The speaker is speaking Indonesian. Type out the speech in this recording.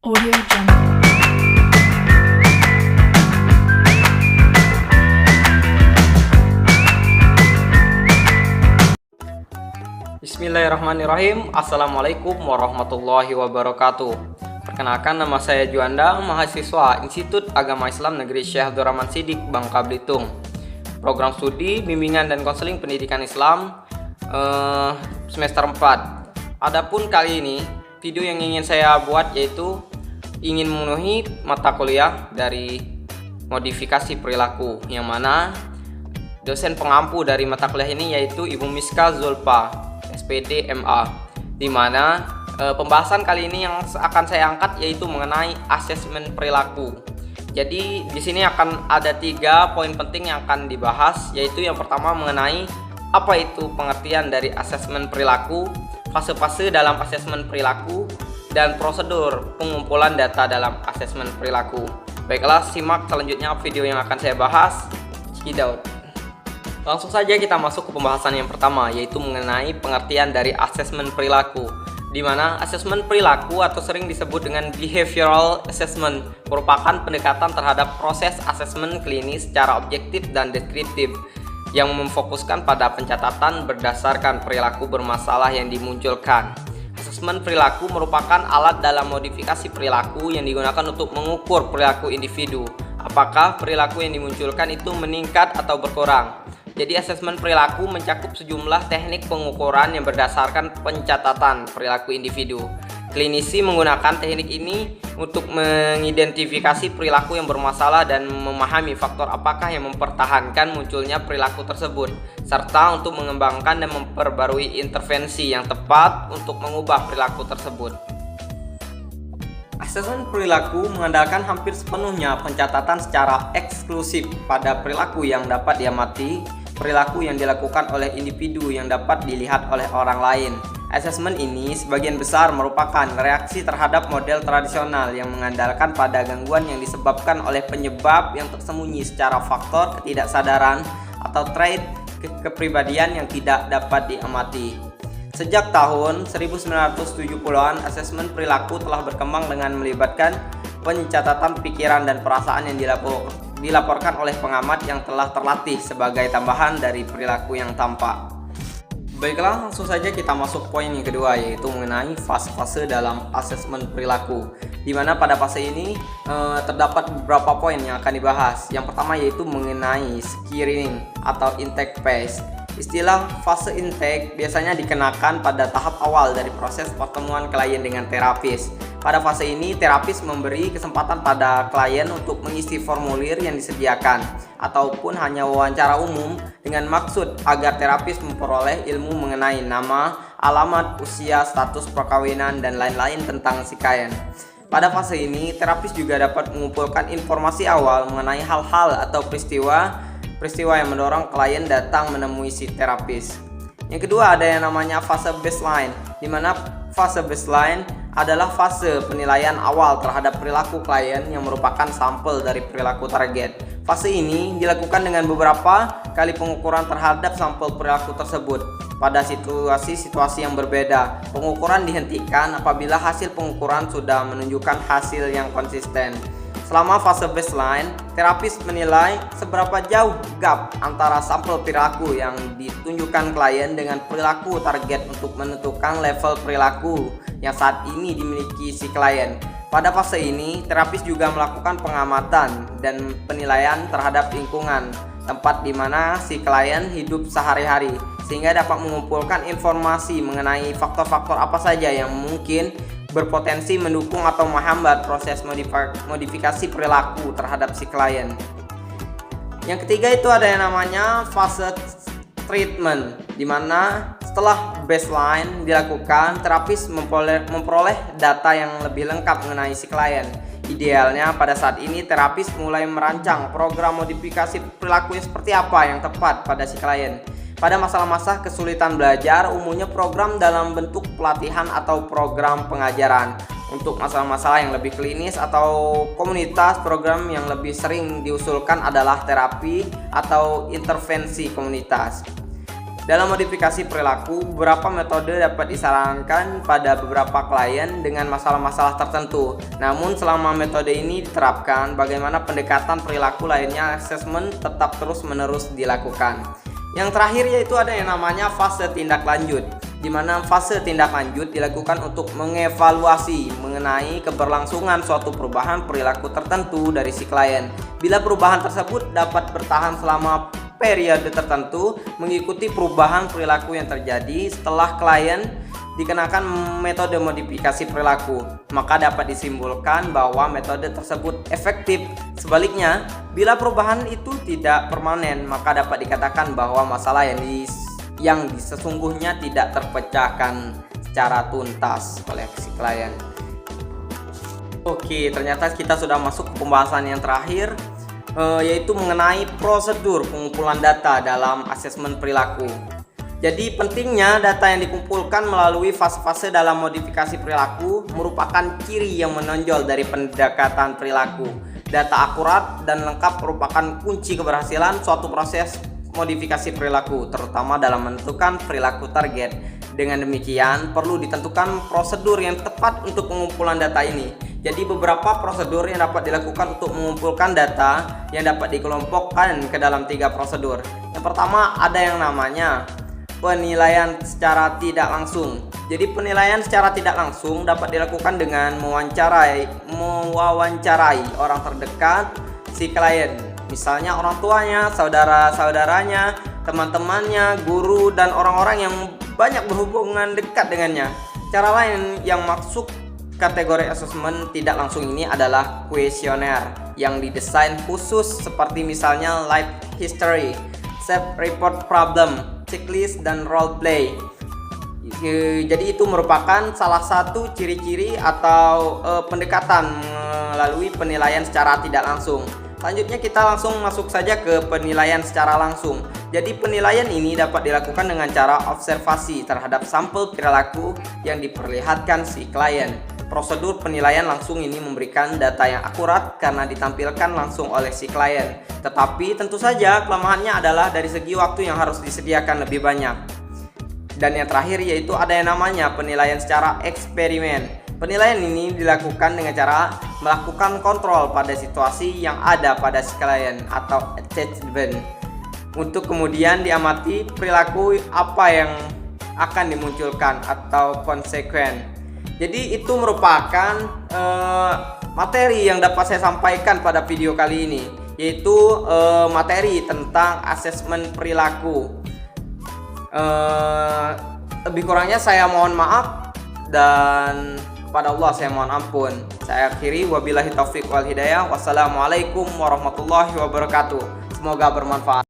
Audio Jungle. Bismillahirrahmanirrahim. Assalamualaikum warahmatullahi wabarakatuh. Perkenalkan, nama saya Juanda, mahasiswa Institut Agama Islam Negeri Syekh Abdul Rahman Siddiq, Bangka Belitung. Program studi bimbingan dan konseling pendidikan Islam semester 4. Adapun kali ini video yang ingin saya buat yaitu ingin memenuhi mata kuliah dari modifikasi perilaku, yang mana dosen pengampu dari mata kuliah ini yaitu Ibu Miska Zulfa, SPD MA, di mana pembahasan kali ini yang akan saya angkat yaitu mengenai asesmen perilaku. Jadi di sini akan ada 3 poin penting yang akan dibahas, yaitu yang pertama mengenai apa itu pengertian dari asesmen perilaku, fase-fase dalam asesmen perilaku, dan prosedur pengumpulan data dalam asesmen perilaku. Baiklah, simak selanjutnya video yang akan saya bahas. Cikidaut. Langsung saja kita masuk ke pembahasan yang pertama, yaitu mengenai pengertian dari asesmen perilaku, di mana asesmen perilaku atau sering disebut dengan behavioral assessment merupakan pendekatan terhadap proses asesmen klinis secara objektif dan deskriptif yang memfokuskan pada pencatatan berdasarkan perilaku bermasalah yang dimunculkan. Asesmen perilaku merupakan alat dalam modifikasi perilaku yang digunakan untuk mengukur perilaku individu. Apakah perilaku yang dimunculkan itu meningkat atau berkurang? Jadi asesmen perilaku mencakup sejumlah teknik pengukuran yang berdasarkan pencatatan perilaku individu. Klinisi menggunakan teknik ini untuk mengidentifikasi perilaku yang bermasalah dan memahami faktor apakah yang mempertahankan munculnya perilaku tersebut, serta untuk mengembangkan dan memperbarui intervensi yang tepat untuk mengubah perilaku tersebut. Asesmen perilaku mengandalkan hampir sepenuhnya pencatatan secara eksklusif pada perilaku yang dapat diamati, perilaku yang dilakukan oleh individu yang dapat dilihat oleh orang lain. Asesmen ini sebagian besar merupakan reaksi terhadap model tradisional yang mengandalkan pada gangguan yang disebabkan oleh penyebab yang tersembunyi secara faktor ketidaksadaran atau trait kepribadian yang tidak dapat diamati. Sejak tahun 1970-an, asesmen perilaku telah berkembang dengan melibatkan pencatatan pikiran dan perasaan yang dilaporkan oleh pengamat yang telah terlatih sebagai tambahan dari perilaku yang tampak. Baiklah, langsung saja kita masuk poin yang kedua, yaitu mengenai fase-fase dalam asesmen perilaku, di mana pada fase ini terdapat beberapa poin yang akan dibahas. Yang pertama yaitu mengenai screening atau intake phase. Istilah fase intake biasanya dikenakan pada tahap awal dari proses pertemuan klien dengan terapis. Pada fase ini, terapis memberi kesempatan pada klien untuk mengisi formulir yang disediakan ataupun hanya wawancara umum dengan maksud agar terapis memperoleh ilmu mengenai nama, alamat, usia, status perkawinan, dan lain-lain tentang si klien. Pada fase ini, terapis juga dapat mengumpulkan informasi awal mengenai hal-hal atau peristiwa yang mendorong klien datang menemui si terapis. Yang kedua ada yang namanya fase baseline, di mana fase baseline adalah fase penilaian awal terhadap perilaku klien yang merupakan sampel dari perilaku target. Fase ini dilakukan dengan beberapa kali pengukuran terhadap sampel perilaku tersebut. Pada situasi-situasi yang berbeda, pengukuran dihentikan apabila hasil pengukuran sudah menunjukkan hasil yang konsisten. Selama fase baseline, terapis menilai seberapa jauh gap antara sampel perilaku yang ditunjukkan klien dengan perilaku target untuk menentukan level perilaku yang saat ini dimiliki si klien. Pada fase ini, terapis juga melakukan pengamatan dan penilaian terhadap lingkungan tempat di mana si klien hidup sehari-hari, sehingga dapat mengumpulkan informasi mengenai faktor-faktor apa saja yang mungkin berpotensi mendukung atau menghambat proses modifikasi perilaku terhadap si klien. Yang ketiga itu ada yang namanya fase treatment, di mana setelah baseline dilakukan, terapis memperoleh data yang lebih lengkap mengenai si klien. Idealnya pada saat ini terapis mulai merancang program modifikasi perilaku yang seperti apa yang tepat pada si klien. Pada masa-masa kesulitan belajar, umumnya program dalam bentuk pelatihan atau program pengajaran. Untuk masalah-masalah yang lebih klinis atau komunitas, program yang lebih sering diusulkan adalah terapi atau intervensi komunitas. Dalam modifikasi perilaku, beberapa metode dapat disarankan pada beberapa klien dengan masalah-masalah tertentu. Namun selama metode ini diterapkan, bagaimana pendekatan perilaku lainnya, asesmen tetap terus-menerus dilakukan. Yang terakhir yaitu ada yang namanya fase tindak lanjut, di mana fase tindak lanjut dilakukan untuk mengevaluasi mengenai keberlangsungan suatu perubahan perilaku tertentu dari si klien. Bila perubahan tersebut dapat bertahan selama periode tertentu, mengikuti perubahan perilaku yang terjadi setelah klien dikenakan metode modifikasi perilaku, maka dapat disimpulkan bahwa metode tersebut efektif. Sebaliknya, bila perubahan itu tidak permanen, maka dapat dikatakan bahwa masalah yang sesungguhnya tidak terpecahkan secara tuntas oleh si klien. Oke, ternyata kita sudah masuk ke pembahasan yang terakhir, yaitu mengenai prosedur pengumpulan data dalam asesmen perilaku. Jadi pentingnya data yang dikumpulkan melalui fase-fase dalam modifikasi perilaku merupakan ciri yang menonjol dari pendekatan perilaku. Data akurat dan lengkap merupakan kunci keberhasilan suatu proses modifikasi perilaku, terutama dalam menentukan perilaku target. Dengan demikian, perlu ditentukan prosedur yang tepat untuk pengumpulan data ini. Jadi beberapa prosedur yang dapat dilakukan untuk mengumpulkan data yang dapat dikelompokkan ke dalam 3 prosedur. Yang pertama ada yang namanya penilaian secara tidak langsung. Jadi penilaian secara tidak langsung dapat dilakukan dengan mewawancarai orang terdekat si klien, misalnya orang tuanya, saudara-saudaranya, teman-temannya, guru, dan orang-orang yang banyak berhubungan dekat dengannya. Cara lain yang masuk kategori asesmen tidak langsung ini adalah kuesioner yang didesain khusus, seperti misalnya life history, self report problem, checklist, dan role play. Jadi itu merupakan salah satu ciri-ciri atau pendekatan melalui penilaian secara tidak langsung. Selanjutnya kita langsung masuk saja ke penilaian secara langsung. Jadi penilaian ini dapat dilakukan dengan cara observasi terhadap sampel perilaku yang diperlihatkan si klien. Prosedur penilaian langsung ini memberikan data yang akurat karena ditampilkan langsung oleh si klien. Tetapi tentu saja kelemahannya adalah dari segi waktu yang harus disediakan lebih banyak. Dan yang terakhir yaitu ada yang namanya penilaian secara eksperimen. Penilaian ini dilakukan dengan cara melakukan kontrol pada situasi yang ada pada si klien atau attachment, untuk kemudian diamati perilaku apa yang akan dimunculkan atau konsekuen. Jadi itu merupakan materi yang dapat saya sampaikan pada video kali ini, yaitu materi tentang asesmen perilaku. Lebih kurangnya saya mohon maaf, dan pada Allah saya mohon ampun. Saya akhiri, wabillahi taufik wal hidayah. Wassalamualaikum warahmatullahi wabarakatuh. Semoga bermanfaat.